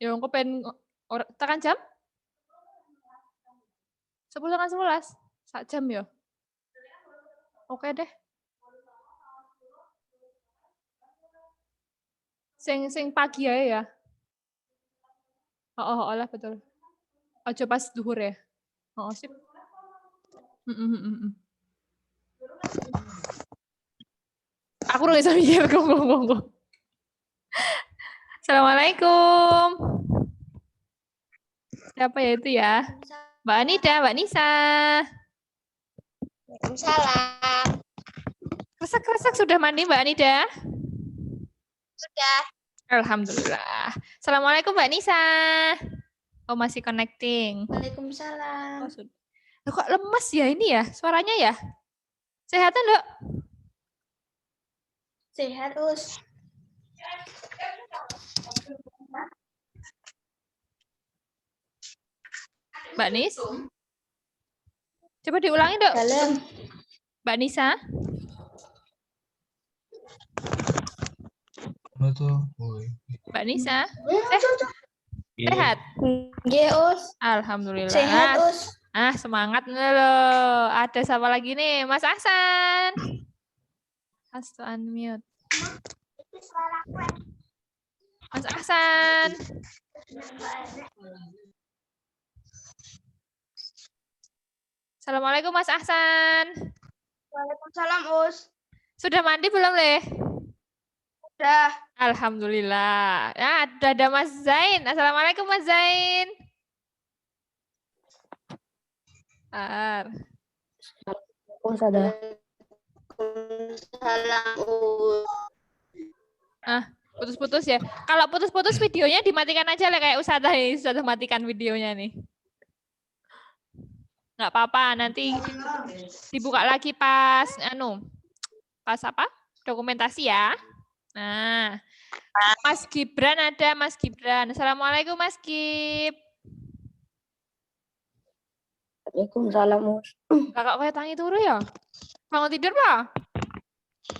Ya, engko pengen tekan jam? 10.11. Sak jam ya? Oke deh. Sing pagi aja ya. Oh, lah betul. Aja pas duhur ya. Oh, sip. Aku udah bisa mikir ngomong. Assalamualaikum. Siapa ya itu ya? Mbak Anida, Mbak Nisa. Waalaikumsalam. Kresak-kresak sudah mandi Mbak Anida? Sudah. Alhamdulillah. Assalamualaikum Mbak Nisa. Oh, masih connecting. Waalaikumsalam. Oh, sudah. Loh, kok lemes ya ini ya suaranya ya? Sehatan, Dok? Sehat, Us. Mbak Nis? Coba diulangi, Dok. Dalam. Mbak Nisa? Mbak Nisa? Sehat? Nggih, Us. Alhamdulillah. Sehat, Us. Semangat loh. Ada siapa lagi nih? Mas Ahsan. Has to unmute. Mas Ahsan. Assalamualaikum Mas Ahsan. Waalaikumsalam, Us. Sudah mandi belum, Leh? Sudah. Alhamdulillah. Ada Mas Zain. Assalamualaikum Mas Zain. Waalaikumsalam, Us. Putus-putus ya. Kalau putus-putus videonya dimatikan aja lah kayak Ustazah ini. Ustazah matikan videonya nih. Nggak apa-apa, nanti dibuka lagi pas apa? Dokumentasi ya. Nah, Mas Gibran ada, Mas Gibran. Assalamualaikum Mas Gib. Waalaikumsalam, Us. Kakak kayak tangi turu ya? Bangun tidur, Pak?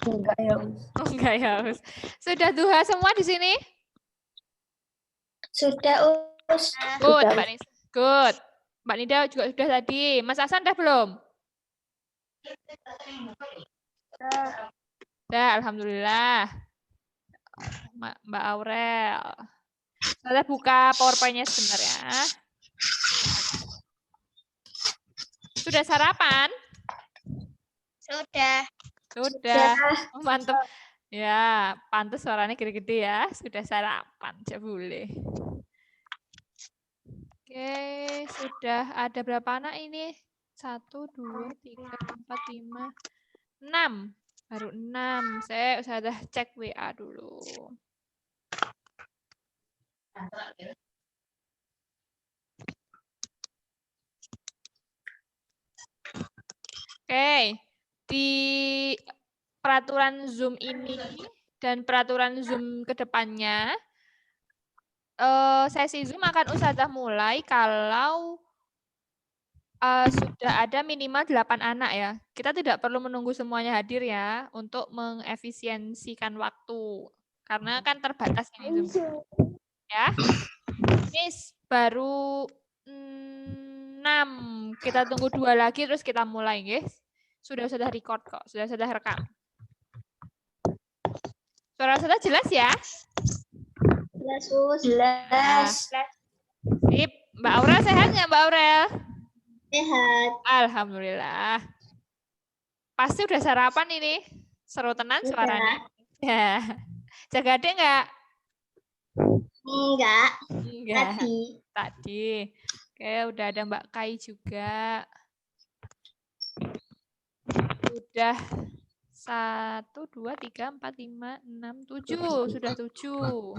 Enggak ya, Us. Oh, enggak ya, Us. Sudah duha semua di sini? Sudah, Us. Good, Sudah, Mbak Nisa. Good. Mbak Nida juga sudah tadi. Mas Hasan udah belum? Udah, alhamdulillah. Mbak Aurel. Saya buka PowerPoint-nya sebentar ya. Sudah sarapan? Sudah. Sudah. Oh, mantap. Ya, pantas suaranya gede-gede ya. Sudah sarapan, boleh. Oke, sudah ada berapa anak ini? 1, 2, 3, 4, 5, 6. Baru 6. Saya sudah cek WA dulu. Oke, di peraturan Zoom ini dan peraturan Zoom ke depannya, sesi Zoom akan Ustazah mulai kalau sudah ada minimal 8 anak ya. Kita tidak perlu menunggu semuanya hadir ya untuk mengefisiensikan waktu. Karena kan terbatas ini Zoom. Ya. Ini baru 6. Kita tunggu 2 lagi terus kita mulai, guys. Sudah record kok, sudah rekam. Suara sudah jelas ya? Jelas, Us. Jelas. Sip. Mbak Aurel sehat nggak, Mbak Aurel? Sehat. Alhamdulillah. Pasti udah sarapan ini. Seru tenan suaranya. Ya. Jaga adek nggak? Enggak. Tadi. Oke, udah ada Mbak Kai juga. Udah 1, 2, 3, 4, 5, 6, 7. Sudah 7.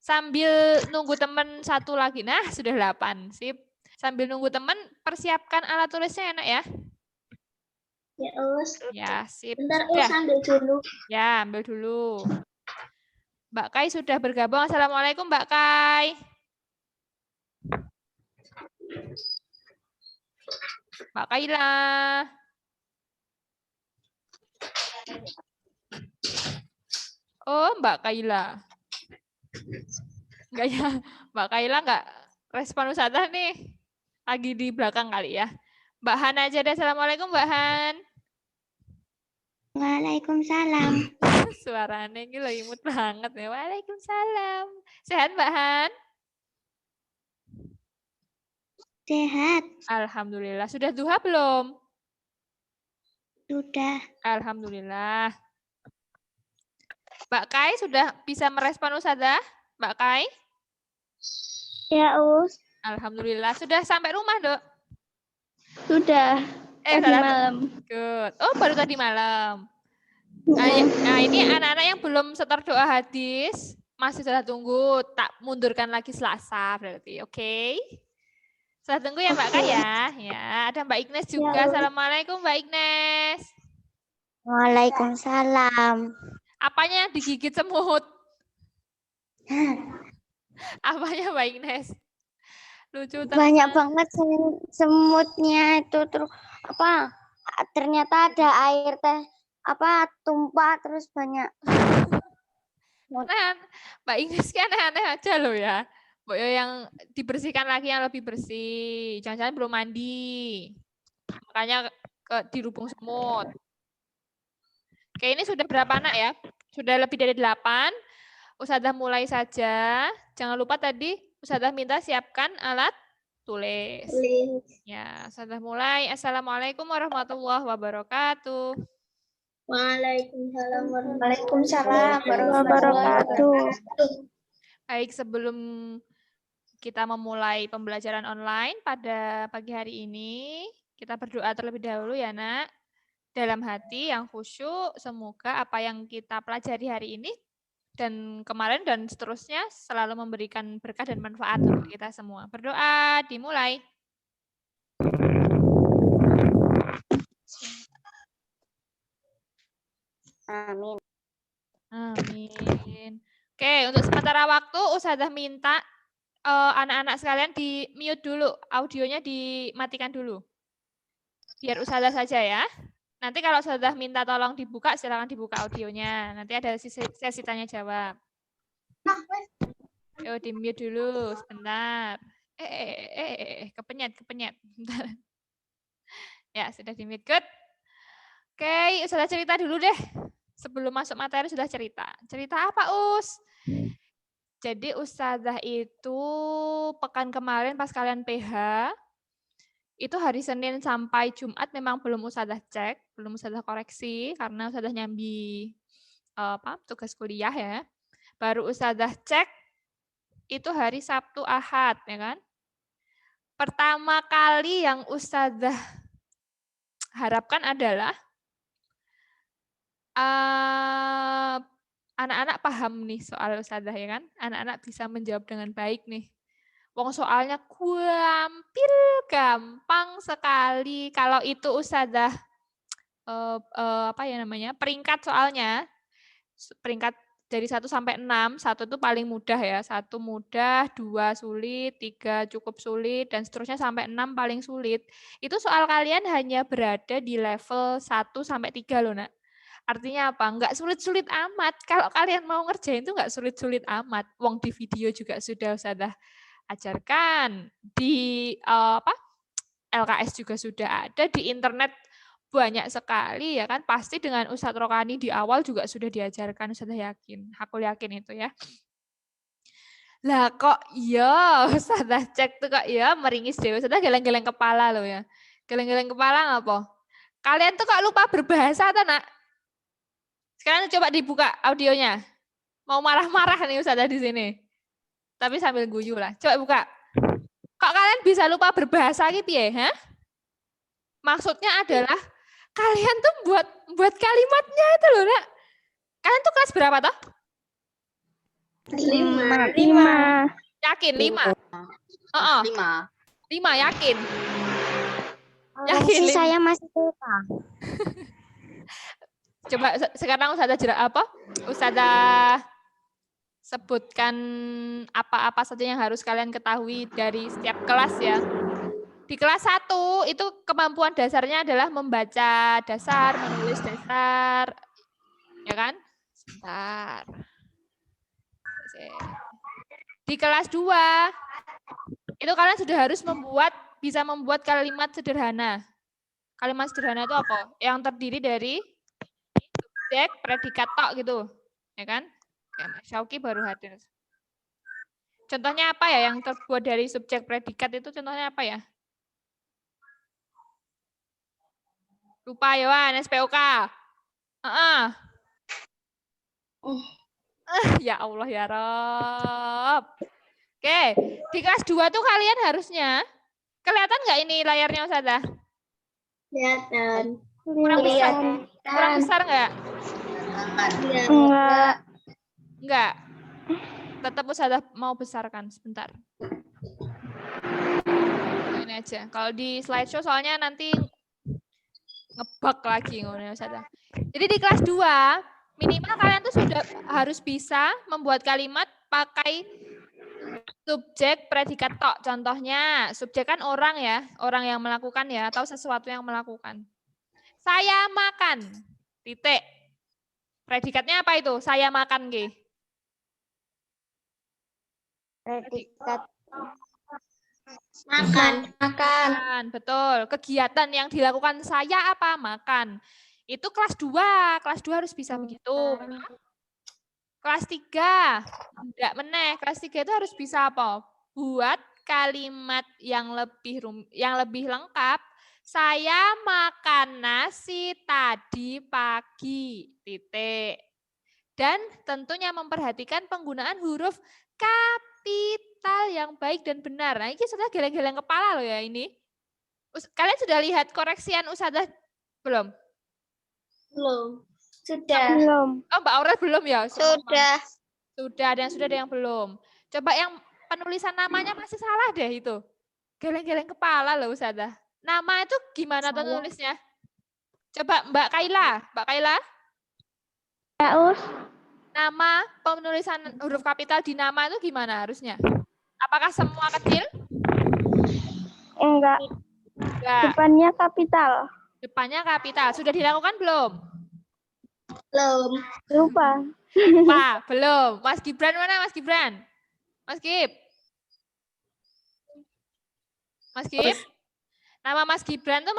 Sambil nunggu teman satu lagi. Nah, sudah 8. Sip. Sambil nunggu teman, persiapkan alat tulisnya enak ya. Ya, Us. Ya, sip. Bentar, Us, ambil dulu. Ya, ambil dulu. Mbak Kai sudah bergabung. Assalamualaikum, Mbak Kai. Mbak Kaila. Oh, Mbak Kaila. Enggak ya, Mbak Kaila enggak respon Ustazah nih. Lagi di belakang kali ya. Mbak Han aja deh. Assalamualaikum Mbak Han. Waalaikumsalam. Suaranya gila imut banget ya. Waalaikumsalam. Sehat Mbak Han? Sehat. Alhamdulillah. Sudah duha belum? Sudah. Alhamdulillah. Mbak Kai sudah bisa merespon Ustazah? Mbak Kai? Ya, Us. Alhamdulillah. Sudah sampai rumah, Dok? Sudah. Tadi salah- malam. Good. Oh, baru tadi malam. Nah, ini anak-anak yang belum setor doa hadis, masih sudah tunggu. Tak mundurkan lagi Selasa berarti. Oke. Sudah tunggu ya Mbak Kai ya. Ya, ada Mbak Ignes juga. Ya, Assalamualaikum Mbak Ignes. Waalaikumsalam. Apanya yang digigit semut? Apanya Mbak Ignes? Lucu teman. Banyak banget semutnya itu terus apa? Ternyata ada air teh apa tumpah terus banyak. Nah, Mbak Ignes kan aneh-aneh aja loh ya. Mbak Yo yang dibersihkan lagi yang lebih bersih. Jangan-jangan belum mandi. Makanya dirubung semut. Oke, ini sudah berapa anak ya? Sudah lebih dari 8. Ustazah mulai saja. Jangan lupa tadi Ustazah minta siapkan alat tulis. Ya, Ustazah mulai. Assalamualaikum warahmatullahi wabarakatuh. Waalaikumsalam warahmatullahi wabarakatuh. Baik, sebelum kita memulai pembelajaran online pada pagi hari ini, kita berdoa terlebih dahulu ya, Nak. Dalam hati yang khusyuk, semoga apa yang kita pelajari hari ini dan kemarin dan seterusnya selalu memberikan berkah dan manfaat untuk kita semua. Berdoa, dimulai. Amin. Amin. Oke, untuk sementara waktu Ustazah minta anak-anak sekalian di mute dulu, audionya dimatikan dulu. Biar Ustazah saja ya. Nanti kalau Ustazah minta tolong dibuka, silakan dibuka audionya. Nanti ada sesi tanya jawab. Yo, di mute dulu sebentar. Kepenyet. Bentar. Ya, sudah di mute. Good. Oke, Ustazah cerita dulu deh. Sebelum masuk materi sudah cerita. Cerita apa, Us? Jadi Ustazah itu pekan kemarin pas kalian PH, itu hari Senin sampai Jumat memang belum Ustazah cek, belum Ustazah koreksi, karena Ustazah nyambi tugas kuliah ya. Baru Ustazah cek, itu hari Sabtu Ahad, ya kan? Pertama kali yang Ustazah harapkan adalah anak-anak paham nih soal Ustazah ya kan? Anak-anak bisa menjawab dengan baik nih. Wong soalnya gampang sekali. Kalau itu Ustazah peringkat soalnya. Peringkat dari 1 sampai 6, 1 itu paling mudah ya. 1 mudah, 2 sulit, 3 cukup sulit, dan seterusnya sampai 6 paling sulit. Itu soal kalian hanya berada di level 1 sampai 3 loh, Nak. Artinya apa? Enggak sulit-sulit amat. Kalau kalian mau ngerjain itu enggak sulit-sulit amat. Wong di video juga sudah ajarkan. Di LKS juga sudah ada. Di internet banyak sekali ya kan. Pasti dengan Ustadz Rokani di awal juga sudah diajarkan. Ustadzah yakin. Aku yakin itu ya. Lah kok ya Ustadzah cek tuh kok ya meringis dewe. Ustadzah geleng-geleng kepala loh ya. Geleng-geleng kepala apa? Kalian tuh kok lupa berbahasa atau nak? Sekarang coba dibuka audionya. Mau marah-marah nih Ustazah di sini. Tapi sambil guyu lah. Coba buka. Kok kalian bisa lupa berbahasa gitu ya? Hah? Maksudnya adalah kalian tuh buat kalimatnya itu loh, Nak. Kalian tuh kelas berapa toh? 5. Yakin 5? 5 yakin. Yakin saya masih lupa. Coba sekarang Ustazah sebutkan apa-apa saja yang harus kalian ketahui dari setiap kelas ya. Di kelas 1 itu kemampuan dasarnya adalah membaca dasar, menulis dasar. Ya kan? Sebentar. Di kelas 2 itu kalian sudah harus bisa membuat kalimat sederhana. Kalimat sederhana itu apa? Yang terdiri dari subjek, predikat tok gitu. Ya kan? Ya, Mas Syauki baru hadir. Contohnya apa ya yang terbuat dari subjek predikat itu contohnya apa ya? Lupa ya, SPOK. Ya Allah ya Rob. Oke, di kelas 2 tuh kalian harusnya kelihatan nggak ini layarnya Ustazah? Kelihatan. Kurang besar nggak? Enggak. Tetap Ustazah mau besarkan sebentar. Ini aja. Kalau di slideshow soalnya nanti ngebug lagi ngono Ustazah. Jadi di kelas 2 minimal kalian tuh sudah harus bisa membuat kalimat pakai subjek predikat tok. Contohnya, subjek kan orang ya, orang yang melakukan ya, atau sesuatu yang melakukan. Saya makan, titik. Predikatnya apa itu? Saya makan, G. Predikat. Makan. Betul. Kegiatan yang dilakukan saya apa? Makan. Itu kelas 2. Kelas 2 harus bisa begitu. Kelas 3. Enggak meneh. Kelas 3 itu harus bisa apa? Buat kalimat yang lebih lengkap. Saya makan nasi tadi pagi. Titik. Dan tentunya memperhatikan penggunaan huruf kapital yang baik dan benar. Nah, ini sudah geleng-geleng kepala loh ya ini. Kalian sudah lihat koreksian Ustazah belum? Belum. Sudah. Belum. Oh, Mbak Aurel belum ya? Sudah. Sudah, ada yang belum. Coba yang penulisan namanya masih salah deh itu. Geleng-geleng kepala loh Ustazah. Nama itu gimana tuh nulisnya? Coba Mbak Kaila. Mbak Kaila? Ya, Us. Nama penulisan huruf kapital di nama itu gimana harusnya? Apakah semua kecil? Enggak. Depannya kapital. Depannya kapital. Sudah dilakukan belum? Belum. Lupa. Belum. Mas Gibran mana Mas Gibran? Mas Gib. Mas Gib. Nama Mas Gibran tuh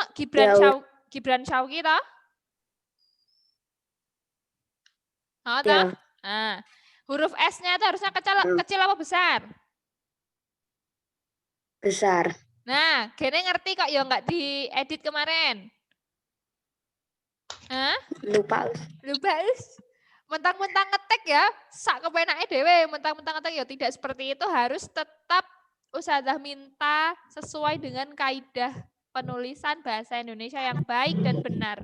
Gibran Syauki toh? Oh, toh? Nah, huruf S-nya itu harusnya kecil apa besar? Besar. Nah, Gene ngerti kok ya nggak diedit kemarin. Hah? Lupa. Mentang-mentang ngetek ya, sak kepenake dhewe, mentang-mentang ngetek ya tidak seperti itu, harus tetap Ustazah minta sesuai dengan kaidah penulisan bahasa Indonesia yang baik dan benar.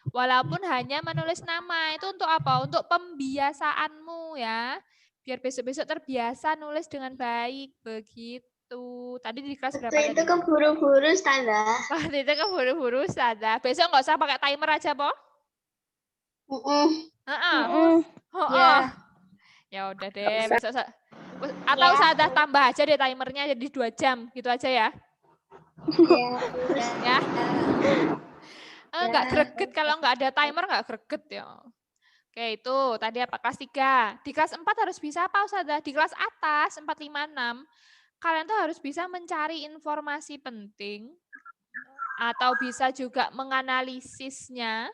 Walaupun hanya menulis nama, itu untuk apa? Untuk pembiasaanmu ya. Biar besok-besok terbiasa nulis dengan baik, begitu. Tadi di kelas berapa tadi? Itu keburu-buru, Ustazah. Waktu itu keburu-buru, Ustazah. Besok nggak usah pakai timer aja, Po? Ya udah deh, besok atau Ustazah tambah aja deh timernya jadi 2 jam, gitu aja ya. Ya. Enggak greget kalau nggak ada timer, nggak greget ya. Oke, itu tadi apa? Kelas 3. Di kelas 4 harus bisa apa, Ustazah? Di kelas atas, 4, 5, 6, kalian tuh harus bisa mencari informasi penting atau bisa juga menganalisisnya,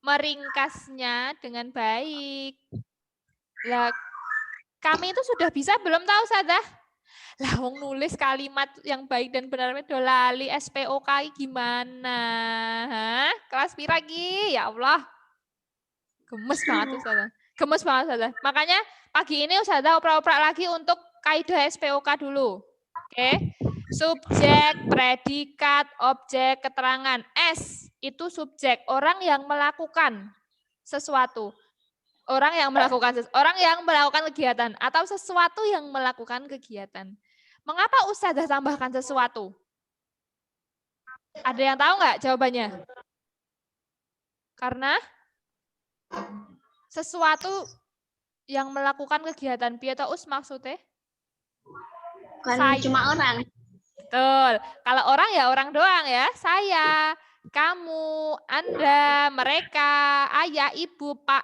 meringkasnya dengan baik. Lah, kami itu sudah bisa belum tahu, Ustazah? Lah, wong nulis kalimat yang baik dan benar itu lali SPOK gimana? Hah? Kelas pira ki? Ya Allah. Gemes banget Ustazah. Gemes banget Ustazah. Makanya pagi ini Ustazah oprak-oprak lagi untuk kaidah SPOK dulu. Oke. Subjek, predikat, objek, keterangan. S itu subjek, orang yang melakukan sesuatu. Orang yang melakukan kegiatan atau sesuatu yang melakukan kegiatan. Mengapa Ustazah tambahkan sesuatu? Ada yang tahu nggak jawabannya? Karena sesuatu yang melakukan kegiatan piye to Us maksudnya? Bukan cuma orang. Betul. Kalau orang ya orang doang ya. Saya, kamu, Anda, mereka, ayah, ibu, Pak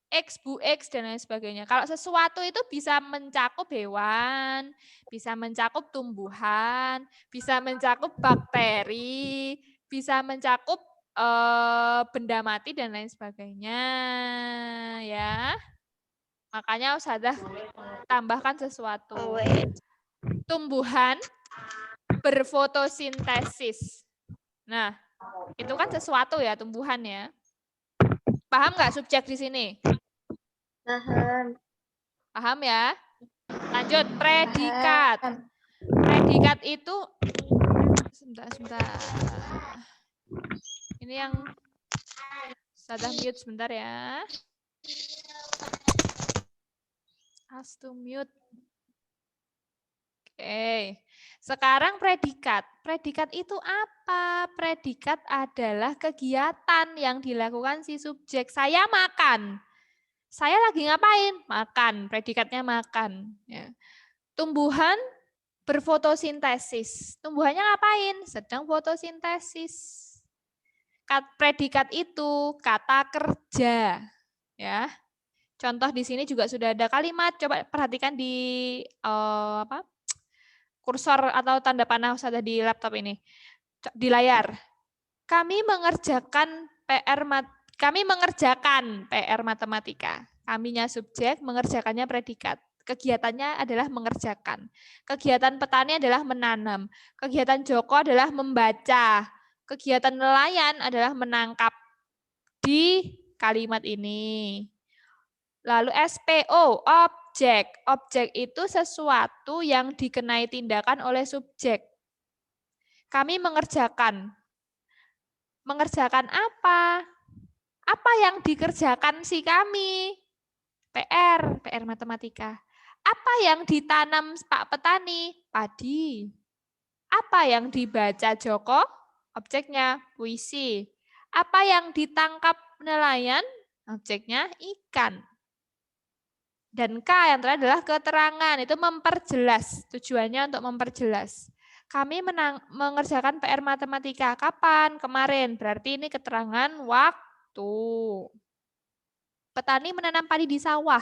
X, Bu X, dan lain sebagainya. Kalau sesuatu itu bisa mencakup hewan, bisa mencakup tumbuhan, bisa mencakup bakteri, bisa mencakup benda mati, dan lain sebagainya. Ya. Makanya Ustazah tambahkan sesuatu. Tumbuhan berfotosintesis. Nah, itu kan sesuatu ya, tumbuhan ya. Paham nggak subjek di sini? Paham. Paham ya? Lanjut, predikat. Predikat itu, sebentar. Ini yang sudah mute sebentar ya. Has to mute. Oke. Sekarang predikat. Predikat itu apa? Predikat adalah kegiatan yang dilakukan si subjek. Saya makan. Saya lagi ngapain? Makan. Predikatnya makan. Ya. Tumbuhan berfotosintesis. Tumbuhannya ngapain? Sedang fotosintesis. Predikat itu kata kerja. Ya. Contoh di sini juga sudah ada kalimat. Coba perhatikan di kursor atau tanda panah Ustazah di laptop ini. Di layar. Kami mengerjakan PR matematika. Kaminya subjek, mengerjakannya predikat. Kegiatannya adalah mengerjakan. Kegiatan petani adalah menanam. Kegiatan Joko adalah membaca. Kegiatan nelayan adalah menangkap. Di kalimat ini. Lalu SPO, objek. Objek itu sesuatu yang dikenai tindakan oleh subjek. Kami mengerjakan. Mengerjakan apa? Apa yang dikerjakan si kami? PR matematika. Apa yang ditanam Pak Petani? Padi. Apa yang dibaca Joko? Objeknya puisi. Apa yang ditangkap nelayan? Objeknya ikan. Dan K yang terakhir adalah keterangan. Itu memperjelas. Tujuannya untuk memperjelas. Kami mengerjakan PR matematika. Kapan? Kemarin. Berarti ini keterangan waktu. Petani menanam padi di sawah.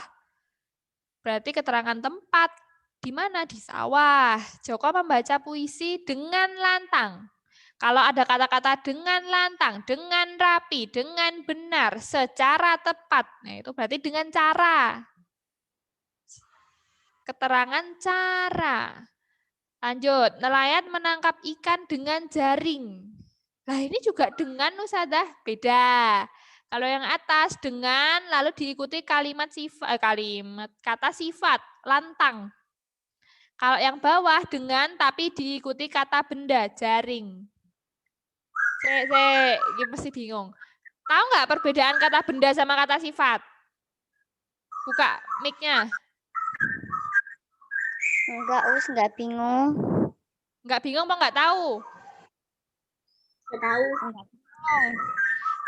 Berarti keterangan tempat. Di mana? Di sawah. Joko membaca puisi dengan lantang. Kalau ada kata-kata dengan lantang, dengan rapi, dengan benar, secara tepat. Nah, itu berarti dengan cara. Keterangan cara. Lanjut, nelayan menangkap ikan dengan jaring. Nah, ini juga dengan Ustazah, beda. Kalau yang atas dengan lalu diikuti kalimat sifat, kata sifat, lantang. Kalau yang bawah dengan tapi diikuti kata benda, jaring. Saya mesti bingung. Tahu nggak perbedaan kata benda sama kata sifat? Buka mic-nya. Enggak bingung. Enggak bingung apa enggak tahu? Enggak tahu.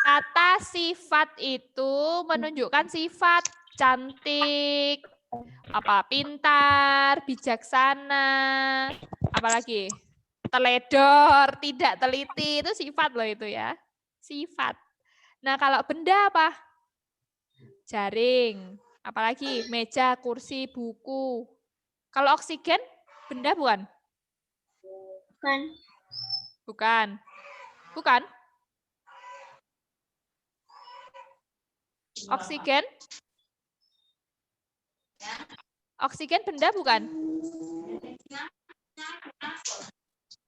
Kata sifat itu menunjukkan sifat cantik, pintar, bijaksana, apalagi teledor, tidak teliti, itu sifat loh itu ya. Sifat. Nah, kalau benda apa? Jaring, apalagi meja, kursi, buku. Kalau oksigen, benda bukan? Bukan. Bukan. Bukan? Oksigen? Oksigen benda bukan?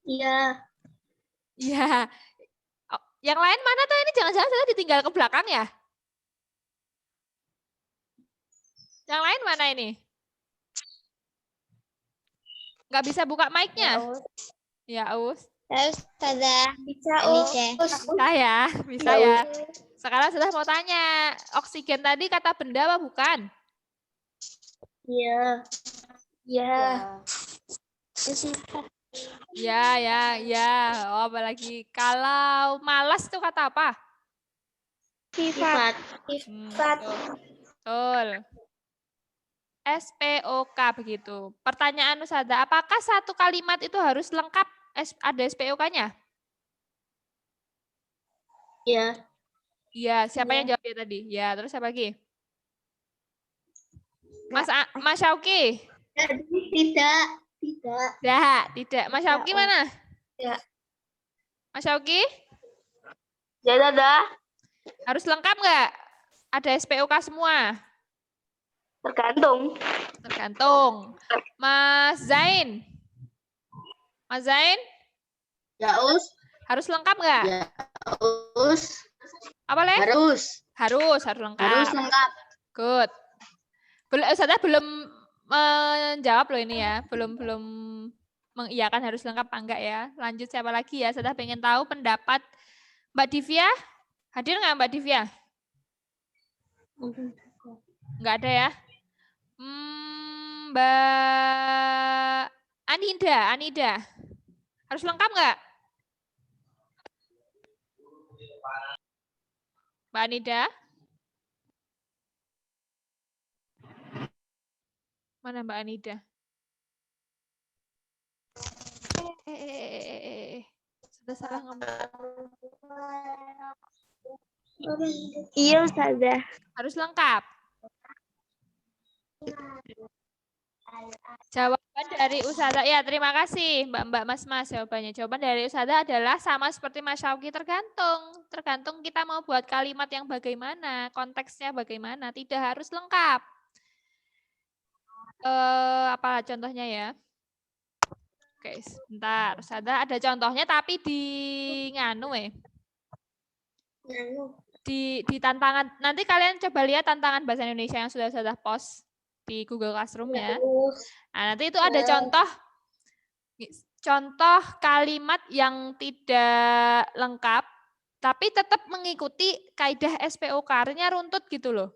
Iya. Iya. Yang lain mana tuh ini? Jangan-jangan saya ditinggal ke belakang ya? Yang lain mana ini? Nggak bisa buka mic-nya? Ya, Us. Ustazah. Bisa, Us. Bisa ya, bisa ya. Sekarang sudah mau tanya, oksigen tadi kata benda apa bukan? Iya. Iya. Ya. Oh, apalagi kalau malas tuh kata apa? Sifat. Betul. SPOK begitu. Pertanyaan Ustazah, apakah satu kalimat itu harus lengkap? ada SPOK-nya? Ya. Iya, siapa yang Iya. jawab ya tadi? Ya, terus siapa lagi? Mas Syauki? Tidak. Tidak. Mas Syauki mana? Tidak. Mas Syauki? Ya, ada. Harus lengkap nggak? Ada SPOK semua? Tergantung. Tergantung. Mas Zain? Mas Zain? Ya, Harus lengkap nggak? Ya, Apa, Le? Harus lengkap. Harus lengkap. Good. Ustazah belum menjawab loh ini ya. Belum mengiyakan harus lengkap apa enggak ya. Lanjut siapa lagi ya? Ustazah pengen tahu pendapat Mbak Divya. Hadir nggak Mbak Divya? Nggak ada ya. Mbak Anida. Harus lengkap nggak? Mbak Anida? Mana Mbak Anida? Sudah salah ngomong. Iya, Ustazah. Harus lengkap. Jawaban dari Ustazah, ya terima kasih Mbak Mas jawabannya. Jawaban dari Ustazah adalah sama seperti Mas Syauki, tergantung kita mau buat kalimat yang bagaimana, konteksnya bagaimana, tidak harus lengkap. Apa contohnya ya? Oke, sebentar. Ustazah ada contohnya tapi di di tantangan. Nanti kalian coba lihat tantangan bahasa Indonesia yang sudah Ustazah post di Google Classroom ya. Nah, nanti itu ada contoh kalimat yang tidak lengkap tapi tetap mengikuti kaidah SPOK, artinya runtut gitu loh.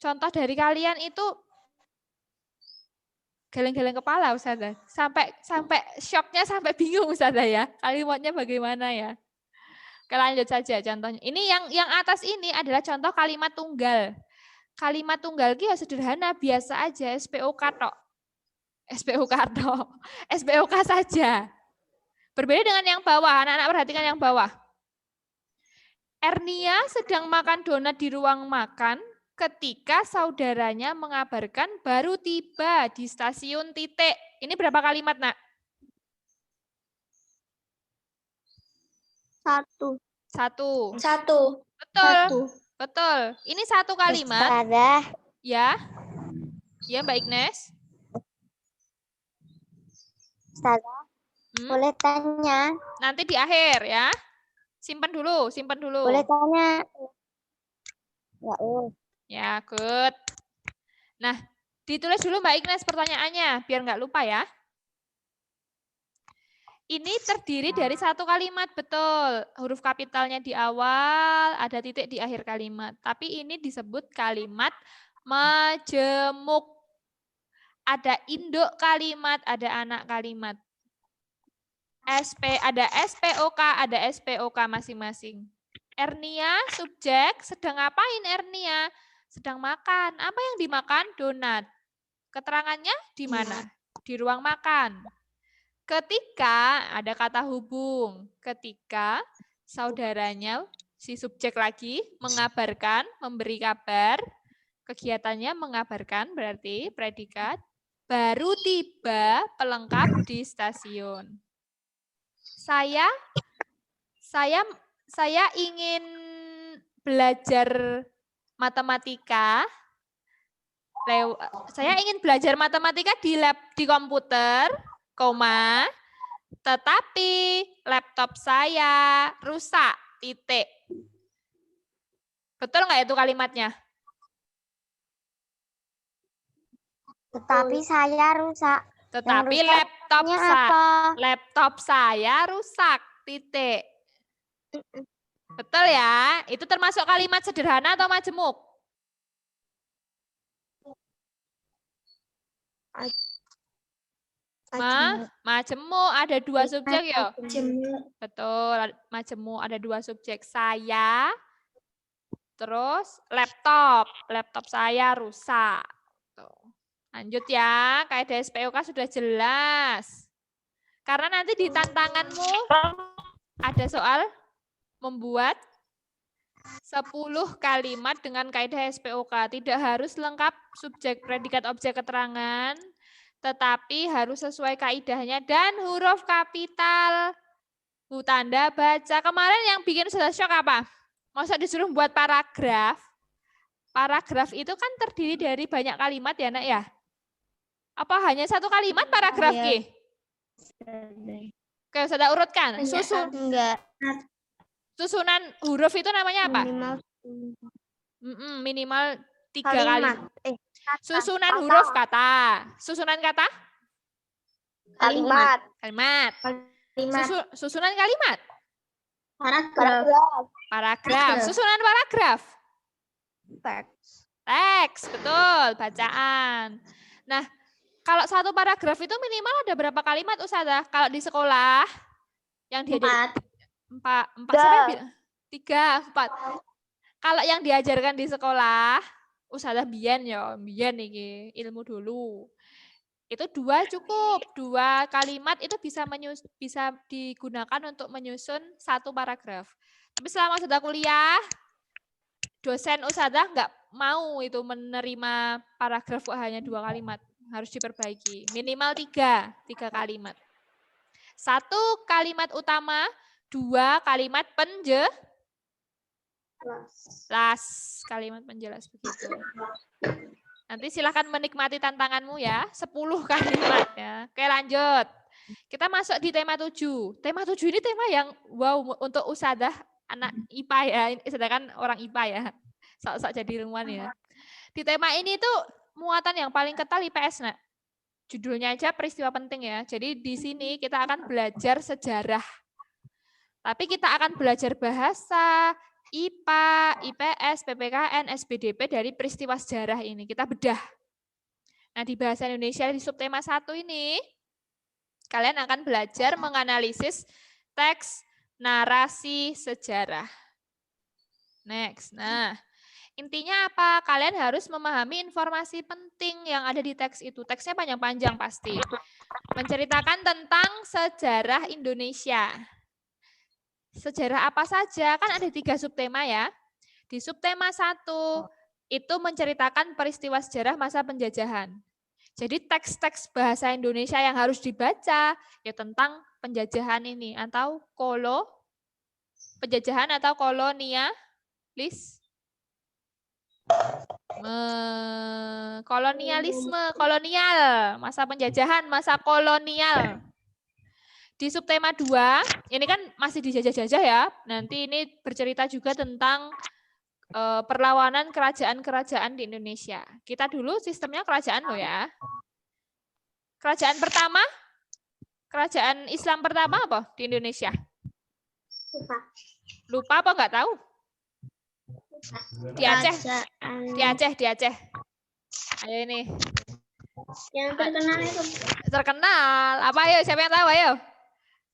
Contoh dari kalian itu geleng-geleng kepala Ustazah. Sampai shocknya sampai bingung Ustazah ya. Kalimatnya bagaimana ya? Oke, lanjut saja contohnya. Ini yang atas ini adalah contoh kalimat tunggal. Kalimat tunggal ki sederhana, biasa aja, SPOK tok. SPOK saja. Berbeda dengan yang bawah, anak-anak perhatikan yang bawah. Ernia sedang makan donat di ruang makan ketika saudaranya mengabarkan baru tiba di stasiun titik. Ini berapa kalimat, Nak? 1. Betul. Ini satu kalimat. Ustazah. Ya. Ya, Mbak Ignes. Ustazah, boleh tanya? Nanti di akhir ya. Simpan dulu. Boleh tanya? Ya, good. Nah, ditulis dulu Mbak Ignes pertanyaannya, biar nggak lupa ya. Ini terdiri dari satu kalimat, betul. Huruf kapitalnya di awal, ada titik di akhir kalimat. Tapi ini disebut kalimat majemuk. Ada induk kalimat, ada anak kalimat. Ada SPOK, ada SPOK masing-masing. Ernia, subjek, sedang ngapain Ernia? Sedang makan. Apa yang dimakan? Donat. Keterangannya di mana? Di ruang makan. Ketika, ada kata hubung, ketika saudaranya, si subjek lagi, mengabarkan, memberi kabar, kegiatannya mengabarkan, berarti predikat, baru tiba pelengkap di stasiun. Saya ingin belajar matematika. Saya ingin belajar matematika di komputer, tetapi laptop saya rusak, titik. Betul nggak itu kalimatnya? Tetapi saya rusak. Tetapi laptop saya rusak, titik. Betul ya? Itu termasuk kalimat sederhana atau majemuk? Majemuk, ada dua subjek ya? Betul, majemuk ada dua subjek. Saya, terus laptop saya rusak. Lanjut ya, kaidah SPOK sudah jelas. Karena nanti di tantanganmu ada soal membuat 10 kalimat dengan kaidah SPOK. Tidak harus lengkap subjek, predikat, objek, keterangan, tetapi harus sesuai kaidahnya dan huruf kapital, tanda baca. Kemarin yang bikin sudah syok apa? Masa disuruh buat paragraf? Paragraf itu kan terdiri dari banyak kalimat ya, Nak ya? Apa hanya satu kalimat paragraf, Ki? Oke, sudah urutkan. Enggak. Susunan huruf itu namanya apa? Minimal 3 kalimat. Susunan huruf kata. Susunan kata? Kalimat. Kalimat. Susunan kalimat? Paragraf. Paragraf. Susunan paragraf? Teks, betul. Bacaan. Nah, kalau satu paragraf itu minimal ada berapa kalimat, Ustazah? Kalau di sekolah yang diajar 4 sampai 3, 4. Kalau yang diajarkan di sekolah, Ustazah biyen iki ilmu dulu. Itu 2 cukup. 2 kalimat itu bisa digunakan untuk menyusun satu paragraf. Tapi selama sudah kuliah, dosen Ustazah nggak mau itu menerima paragraf hanya 2 kalimat. Harus diperbaiki. Minimal 3 kalimat. 1 kalimat utama, 2 kalimat penjelas. Kalimat penjelas begitu. Nanti silakan menikmati tantanganmu ya. 10 kalimat ya. Oke, lanjut. Kita masuk di tema 7. Tema 7 ini tema yang wow untuk Ustazah anak IPA ya. Sedangkan orang IPA ya. Sok-sok jadi ilmuwan ya. Di tema ini tuh muatan yang paling kental IPS, Nak. Judulnya aja peristiwa penting ya. Jadi di sini kita akan belajar sejarah. Tapi kita akan belajar bahasa, IPA, IPS, PPKN, SBDP dari peristiwa sejarah ini. Kita bedah. Nah, di bahasa Indonesia di subtema 1 ini, kalian akan belajar menganalisis teks narasi sejarah. Next. Nah, intinya apa? Kalian harus memahami informasi penting yang ada di teks itu. Teksnya panjang-panjang pasti. Menceritakan tentang sejarah Indonesia. Sejarah apa saja? Kan ada 3 subtema ya. Di subtema 1 itu menceritakan peristiwa sejarah masa penjajahan. Jadi teks-teks bahasa Indonesia yang harus dibaca ya tentang penjajahan ini atau penjajahan atau kolonialisme, kolonial, masa penjajahan, masa kolonial. Di subtema 2, ini kan masih dijajah-jajah ya. Nanti ini bercerita juga tentang perlawanan kerajaan-kerajaan di Indonesia. Kita dulu sistemnya kerajaan loh ya. Kerajaan pertama, kerajaan Islam pertama apa di Indonesia? Lupa apa nggak tahu? Di Aceh. Di Aceh. Ayo ini. Yang terkenal itu. Terkenal. Apa ayo? Siapa yang tahu? Ayo.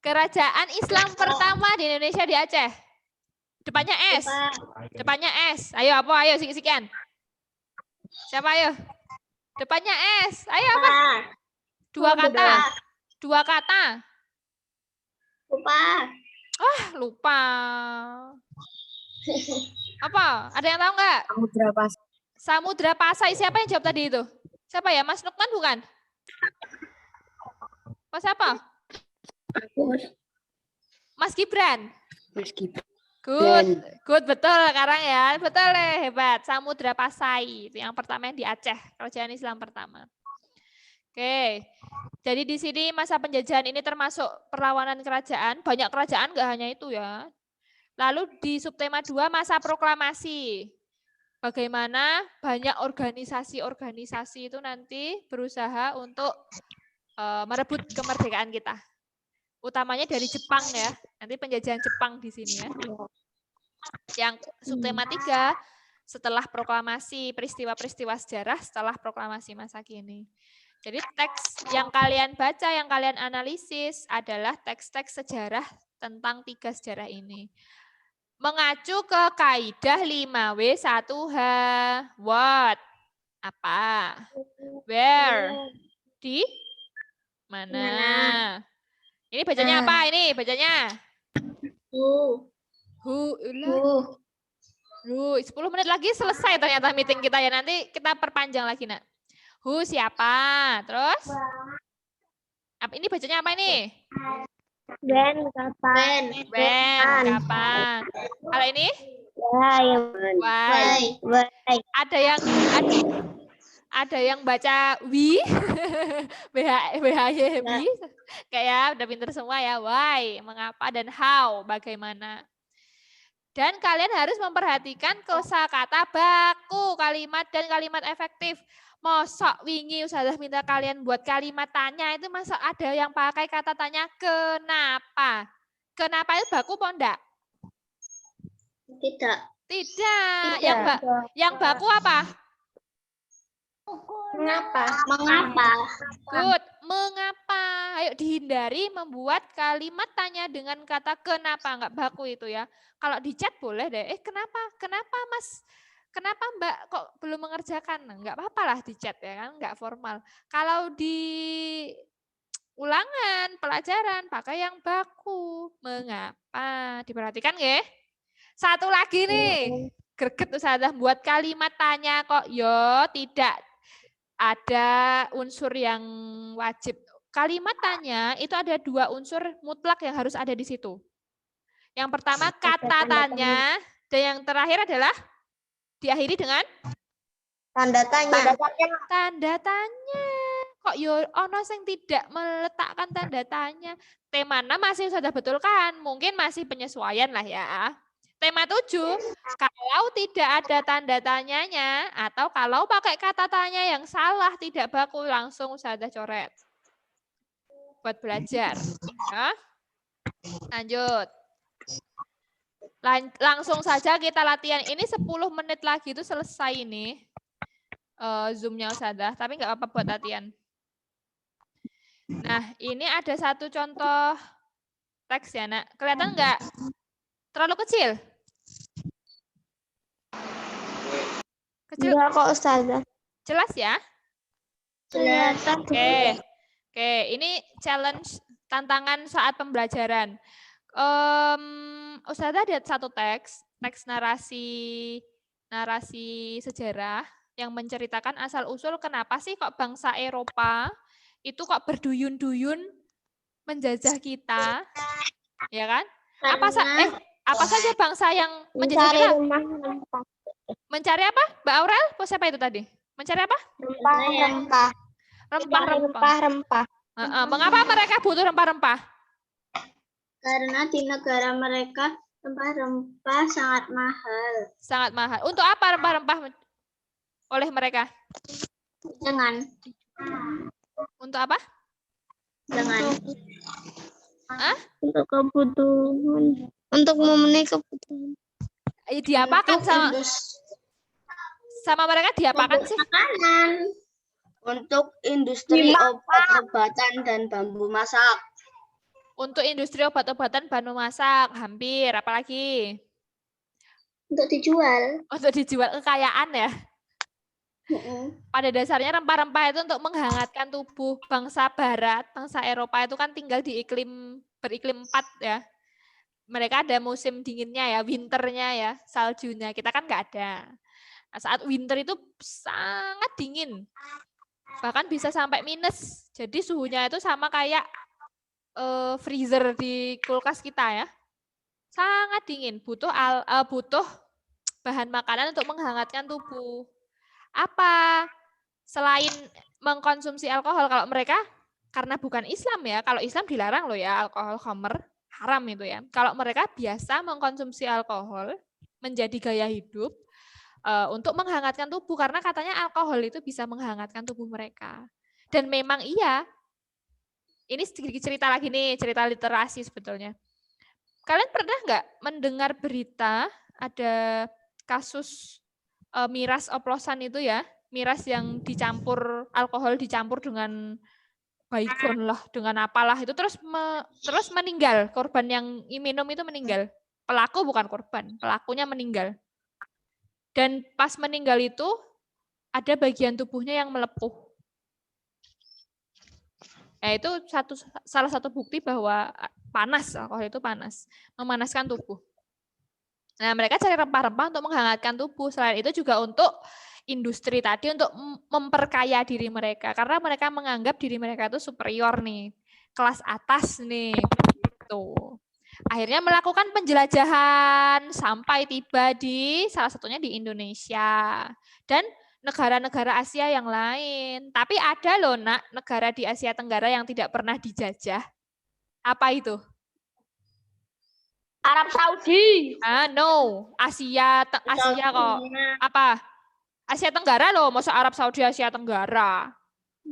Kerajaan Islam pertama di Indonesia di Aceh. Depannya S. Depannya S. Ayo apa? Ayo sikit-sikian. Siapa ayo? Depannya S. Ayo apa? 2 kata. 2 kata. Lupa. Apa? Ada yang tahu nggak? Samudra Pasai. Siapa yang jawab tadi itu? Siapa ya? Mas Lukman bukan? Mas apa? Mas Gibran. Good, betul sekarang ya. Betul hebat. Samudra Pasai. Itu yang pertama yang di Aceh. Kerajaan Islam pertama. Oke. Jadi di sini masa penjajahan ini termasuk perlawanan kerajaan. Banyak kerajaan, nggak hanya itu ya. Lalu di subtema 2 masa proklamasi. Bagaimana banyak organisasi-organisasi itu nanti berusaha untuk merebut kemerdekaan kita. Utamanya dari Jepang ya. Nanti penjajahan Jepang di sini ya. Yang subtema 3 setelah proklamasi, peristiwa-peristiwa sejarah setelah proklamasi masa kini. Jadi teks yang kalian baca, yang kalian analisis adalah teks-teks sejarah tentang 3 sejarah ini. Mengacu ke kaidah 5W1H. What? Apa? Where? Di mana? Ini bacanya apa? Ini bacanya. Hu. Ulah. 10 menit lagi selesai ternyata meeting kita ya. Nanti kita perpanjang lagi, Nak. Hu siapa? Terus? Ini bacanya apa ini? Ben kapan? When, kapan? Kalau ini? Why? Why. Ada yang baca wi, BHY, wi. Kayak udah pinter semua ya. Why, mengapa, dan how, bagaimana. Dan kalian harus memperhatikan kosakata baku, kalimat dan kalimat efektif. Mosok wingi Ustazah minta kalian buat kalimat tanya itu masa ada yang pakai kata tanya kenapa? Kenapa itu baku apa enggak? Tidak. Tidak. Yang baku apa? Mengapa? Good. Mengapa? Ayo dihindari membuat kalimat tanya dengan kata kenapa, enggak baku itu ya. Kalau di chat boleh deh. Kenapa? Kenapa Mas? Kenapa Mbak kok belum mengerjakan? Enggak apa-apa lah di chat ya kan, enggak formal. Kalau di ulangan, pelajaran, pakai yang baku. Mengapa? Diperhatikan ya. Satu lagi nih. Greget Ustazah buat kalimat tanya kok. Yo, tidak ada unsur yang wajib. Kalimat tanya itu ada 2 unsur mutlak yang harus ada di situ. Yang pertama kata tanya dan yang terakhir adalah diakhiri dengan Tanda tanya. Tanda tanya. Kok yo ono sing tidak meletakkan tanda tanya. Tema 6 masih sudah betulkan, mungkin masih penyesuaian lah ya. Tema 7, kalau tidak ada tanda tanyanya atau kalau pakai kata tanya yang salah tidak baku langsung sudah coret. Buat belajar. Ya. Lanjut. Langsung saja kita latihan. Ini 10 menit lagi itu selesai ini. Zoom-nya Ustazah, tapi nggak apa-apa buat latihan. Nah, ini ada satu contoh teks ya, Nak. Kelihatan nggak? Terlalu kecil? Kecil? Enggak kok Ustazah. Jelas ya? Kelihatan. Oke, ini challenge tantangan saat pembelajaran. Ustazah ada satu teks narasi sejarah yang menceritakan asal-usul kenapa sih kok bangsa Eropa itu kok berduyun-duyun menjajah kita, ya kan? Apa saja bangsa yang menjajah kita? Mencari apa, Mbak Aurel? Siapa itu tadi? Mencari apa? Rempah-rempah. Mengapa mereka butuh rempah-rempah? Karena di negara mereka rempah-rempah sangat mahal. Sangat mahal. Untuk apa rempah-rempah oleh mereka? Untuk apa? Untuk kebutuhan. Untuk memenuhi kebutuhan. Diapakan sama mereka diapakan sih? Makanan. Untuk industri obat-obatan dan bambu masak. Untuk industri obat-obatan, bambu masak, hampir. Apalagi? Untuk dijual. Untuk dijual, kekayaan ya. Pada dasarnya rempah-rempah itu untuk menghangatkan tubuh. Bangsa Barat, bangsa Eropa itu kan tinggal di beriklim 4 ya. Mereka ada musim dinginnya ya, winternya ya, saljunya. Kita kan nggak ada. Nah, saat winter itu sangat dingin. Bahkan bisa sampai minus. Jadi suhunya itu sama kayak freezer di kulkas kita ya. Sangat dingin. Butuh bahan makanan untuk menghangatkan tubuh. Apa? Selain mengkonsumsi alkohol, kalau mereka karena bukan Islam ya. Kalau Islam dilarang loh ya alkohol, khamr, haram itu ya. Kalau mereka biasa mengkonsumsi alkohol menjadi gaya hidup untuk menghangatkan tubuh karena katanya alkohol itu bisa menghangatkan tubuh mereka. Dan memang iya. Ini sedikit cerita lagi nih, cerita literasi sebetulnya. Kalian pernah nggak mendengar berita ada kasus miras oplosan itu ya, miras yang dicampur alkohol dicampur dengan baygon lah, dengan apalah itu terus meninggal, korban yang minum itu meninggal. Pelaku bukan korban, pelakunya meninggal. Dan pas meninggal itu ada bagian tubuhnya yang melepuh. Ya, itu salah satu bukti bahwa panas, alkohol itu panas, memanaskan tubuh. Nah, mereka cari rempah-rempah untuk menghangatkan tubuh. Selain itu juga untuk industri tadi, untuk memperkaya diri mereka. Karena mereka menganggap diri mereka itu superior nih, kelas atas nih. Gitu. Akhirnya melakukan penjelajahan sampai tiba di salah satunya di Indonesia. Dan negara-negara Asia yang lain. Tapi ada loh, Nak, negara di Asia Tenggara yang tidak pernah dijajah. Apa itu? Arab Saudi. No, Asia kok. Apa? Asia Tenggara loh, masa Arab Saudi Asia Tenggara.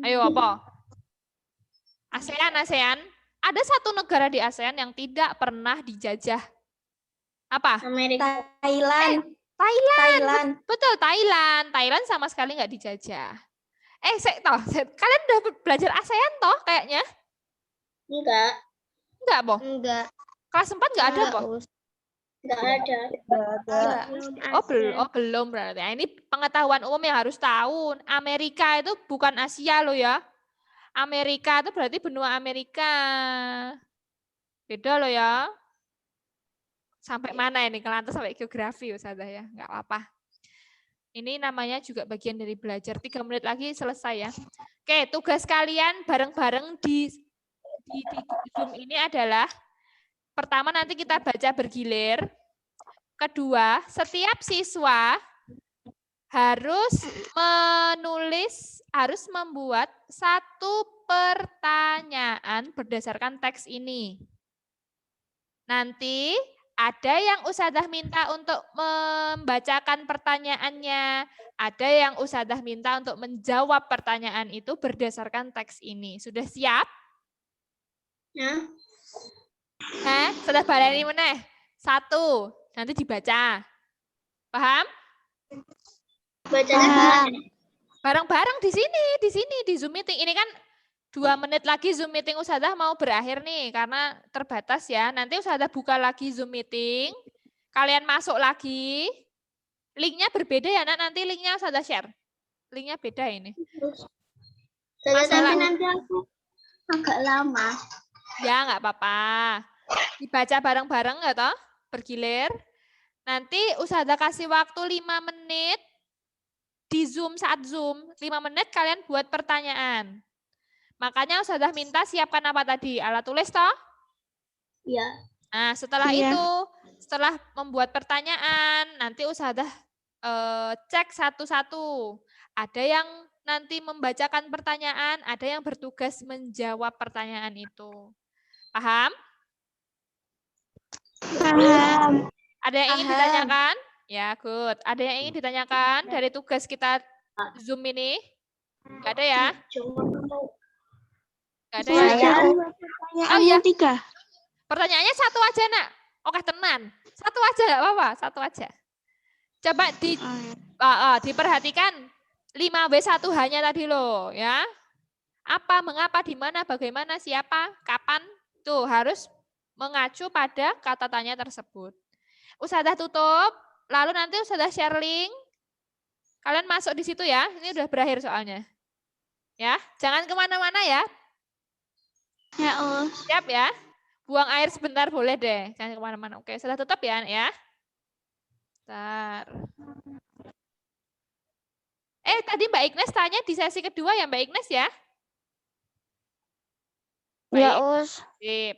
Ayo apa? ASEAN. Ada satu negara di ASEAN yang tidak pernah dijajah. Apa? Amerika. Thailand. Betul, Thailand. Thailand sama sekali nggak dijajah. Kalian udah belajar ASEAN toh kayaknya? Enggak, Boh? Enggak. Kelas 4 nggak ada, Boh? Enggak ada. Belum berarti. Nah, ini pengetahuan umum yang harus tahu. Amerika itu bukan Asia loh ya. Amerika itu berarti benua Amerika. Beda loh ya. Sampai mana ini? Kelantas sampai geografi Ustazah ya. Enggak apa-apa. Ini namanya juga bagian dari belajar. 3 menit lagi selesai ya. Oke, tugas kalian bareng-bareng di Zoom ini adalah pertama nanti kita baca bergilir. Kedua, setiap siswa harus membuat satu pertanyaan berdasarkan teks ini. Nanti ada yang Ustazah minta untuk membacakan pertanyaannya, ada yang Ustazah minta untuk menjawab pertanyaan itu berdasarkan teks ini. Sudah siap? Ya. Sudah baleni meneh. 1, nanti dibaca. Paham? Bacanya Bareng-bareng di sini di Zoom meeting. Ini kan 2 menit lagi Zoom meeting Ustazah mau berakhir nih karena terbatas ya. Nanti Ustazah buka lagi Zoom meeting. Kalian masuk lagi. Linknya berbeda ya, Nak. Nanti linknya Ustazah share. Linknya beda ini. nanti aku agak lama. Ya, nggak apa-apa. Dibaca bareng-bareng nggak toh? Bergilir. Nanti Ustazah kasih waktu 5 menit di Zoom, saat Zoom. 5 menit kalian buat pertanyaan. Makanya Ustazah minta siapkan apa tadi? Alat tulis toh? Iya. Nah, setelah itu, setelah membuat pertanyaan, nanti Ustazah cek satu-satu. Ada yang nanti membacakan pertanyaan, ada yang bertugas menjawab pertanyaan itu. Paham? Paham. Ada yang ingin ditanyakan? Ya, good. Ada yang ingin ditanyakan dari tugas kita Zoom ini? Nggak ada ya? Nggak ada ya? Oh iya. 3. Pertanyaannya 1 aja, Nak. Oke, tenan. 1 aja, nggak apa-apa. 1 aja. Coba diperhatikan 5W1 hanya tadi loh, ya. Apa, mengapa, di mana, bagaimana, siapa, kapan. Tuh, harus mengacu pada kata tanya tersebut. Ustazah tutup, lalu nanti Ustazah share link. Kalian masuk di situ ya. Ini udah berakhir soalnya. Ya, jangan kemana-mana ya. Ya, Siap ya. Buang air sebentar boleh deh. Jangan kemana-mana. Oke, sudah tutup ya. Bentar. Tadi Mbak Ignes tanya di sesi kedua ya Mbak Ignes ya? Ya, Baik. Sip.